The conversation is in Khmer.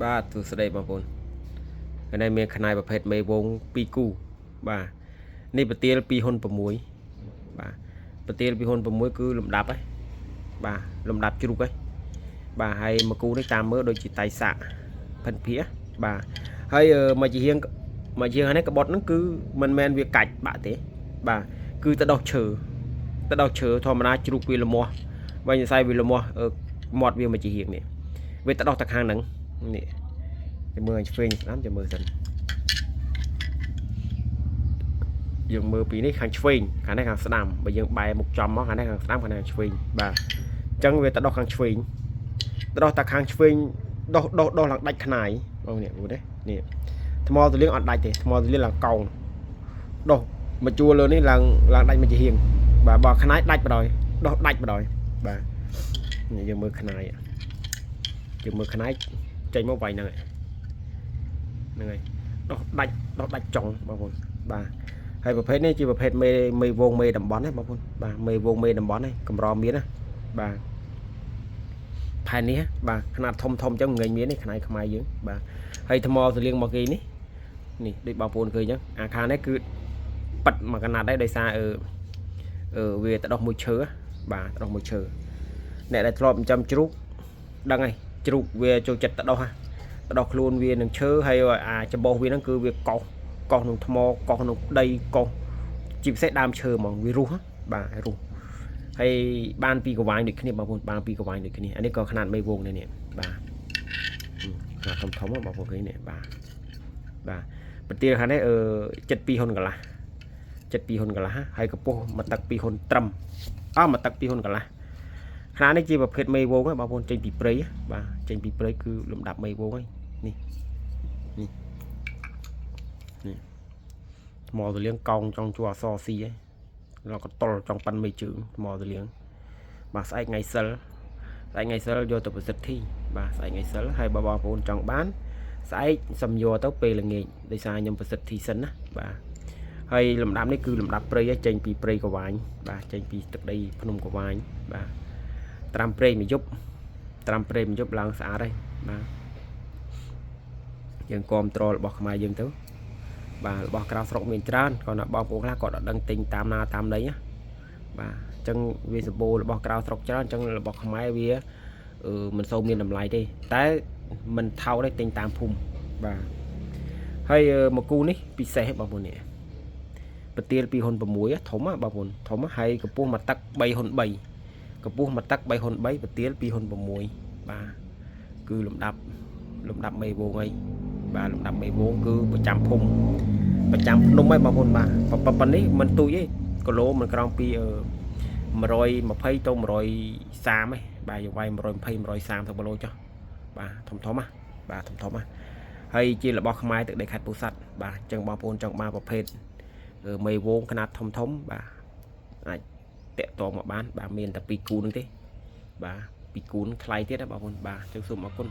បាទទស្សដីបងប្អូនថ្ងៃនេះមានខ្នាយប្រភេទមេវង2គូបាទនេះប្រទាល2ហ៊ុន6បាទប្រទាល2ហ៊ុន6គឺលំដាប់ហ៎បាទលំដាប់ជ្រូកហ៎បាទហើយមួយគូនេះតាមមើលដូចជាតៃសាក់ផិនភាបាទហើយមកជារៀងហើយនេះក្បត់ហ្នឹងគឺមិនមែនវាកាច់បាក់ទេបាទគឺទៅដោះឈើធម្មតាជ្រូកវាលមាស់វិញសរសៃវាលមាស់មាត់វាមកជារៀងនេះវាទៅដោះទៅខាងហ្នឹងនេះចាំមើលឆ្វេងស្ដាំចាំមើលសិនយើងមើលពីនេះខាងឆ្វេងខាងនេះខាងស្ដាំបើយើងបែរមុខចំមកខាងនេះខាងស្ដាំខាងនេះខាងឆ្វេងបាទអញ្ចឹងវាទៅដោះខាងឆ្វេងទៅដោះតែខាងឆ្វេងដោះឡើងដាច់ខ្នាយបងនេះមើលនេះថ្មទលៀងអត់ដាច់ទេថ្មទលៀងឡើងកោងដោះមកជួលលើនេះឡើងដាច់មកជាហៀងបាទបើខ្នាយដាច់បដ ாய் ដោះដាច់បដ ாய் បាទយើងមើលខ្នាយចេញមកវាយហ្នឹងហើយដោះដាច់ចុងបងប្អូនបាទហើយប្រភេទនេះជាប្រភេទមេវងមេតំបន់ណាបងប្អូនបាទមេវងមេតំបន់ហ្នឹងកម្រមានណាបាទផែននេះបាទຂະຫນាតធំអញ្ចឹងងាយមាននេះខ្នាយខ្មែរយើងបាទហើយថ្មសលៀងមកគេនេះដូចបងប្អូនឃើញអញ្ចឹងអាខាងនេះគឺប៉ិតមកកណាត់ដែរដោយសារវាទៅដោះមួយឈើបាទទៅដោះមួយឈើអ្នកដែលធ្លាប់ចិញ្ចឹមជ្រូកដឹងហើយជ្រូកវាចូលចិត្តទៅដោះខ្លួនវានឹងឈើហើយអាច្បោះវាហ្នឹងគឺវាកោសក្នុងថ្មកោសក្នុងដីកោសជាពិសេសដើមឈើហ្មងវារស់បាទរស់ហើយបានពីកវាញដូចគ្នាបងប្អូនបានពីកវាញដូចគ្នាអានេះក៏ຂະຫນាតមេវងនេះបាទខ្នាតធំបងប្អូនឃើញនេះបាទប្រទាលខាងនេះ72ហ៊ុនកន្លះហើយកម្ពស់មកទឹក2ហ៊ុនត្រឹមមកទឹក2ហ៊ុនកន្លះខ្នាតនេះជាប្រភេទមេវងបងប្អូនចេញពីព្រៃបាទចេញពីព្រៃគឺលំដាប់មេវងហើយនេះថ្មទលៀងកោងចង់ជួអសស៊ីហ៎เราក៏តល់ចង់ប៉ាន់មេជើងថ្មទលៀងបាទស្អែកថ្ងៃសិលយកទៅប្រសិទ្ធិបាទស្អែកថ្ងៃសិលហើយបើបងប្អូនចង់បានស្អែកសំយកទៅពេលល្ងាចដោយសារខ្ញុំប្រសិទ្ធិសិនណាបាទហើយលំដាប់នេះគឺលំដាប់ព្រៃចេញពីព្រៃកវាញបាទចេញពីទឹកដីភ្នំកវាញបាទត្រាំព្រៃមួយយប់ឡើងស្អាតហើយបាទយើងគាំទ្ររបស់ខ្មែរយើងទៅបាទរបស់ក្រៅស្រុកមានច្រើនគាត់ណាបងប្អូនខ្លះគាត់អត់ដឹងទិញតាមណាតាមណីណាបាទអញ្ចឹងវាសម្បូររបស់ក្រៅស្រុកច្រើនអញ្ចឹងរបស់ខ្មែរវាមិនសូវមានតម្លៃទេតែមិនថោកទេទិញតាមភូមិបាទហើយមកគូនេះពិសេសបងប្អូននេះប្រទាល2ហ៊ុន6ធំបងប្អូនធំហើយកម្ពស់មកទឹក3ហ៊ុន3ប្រទាល2ហ៊ុន6បាទគឺលំដាប់មេវងហើយបាទលំដាប់មេវងគឺប្រចាំភូមិប្រចាំភ្នំហើយបងប្អូនបាទប៉ុណ្នេះមិនទូចទេគីឡូមិនក្រោមពី120ទៅ130ហ៎បាទយើងវាយ120 130ទៅគីឡូចុះបាទធំបាទធំហើយជារបស់ខ្មែរទឹកដីខេត្តពោធិ៍សាត់បាទអញ្ចឹងបងប្អូនចង់បានប្រភេទមេវងຂະຫນាតធំបាទអាចតាក់ទងមកបានបាទមានតែ2គូហ្នឹងទេបាទ2គូថ្លៃទៀតណាបងប្អូនបាទអញ្ចឹងសូមអរគុណ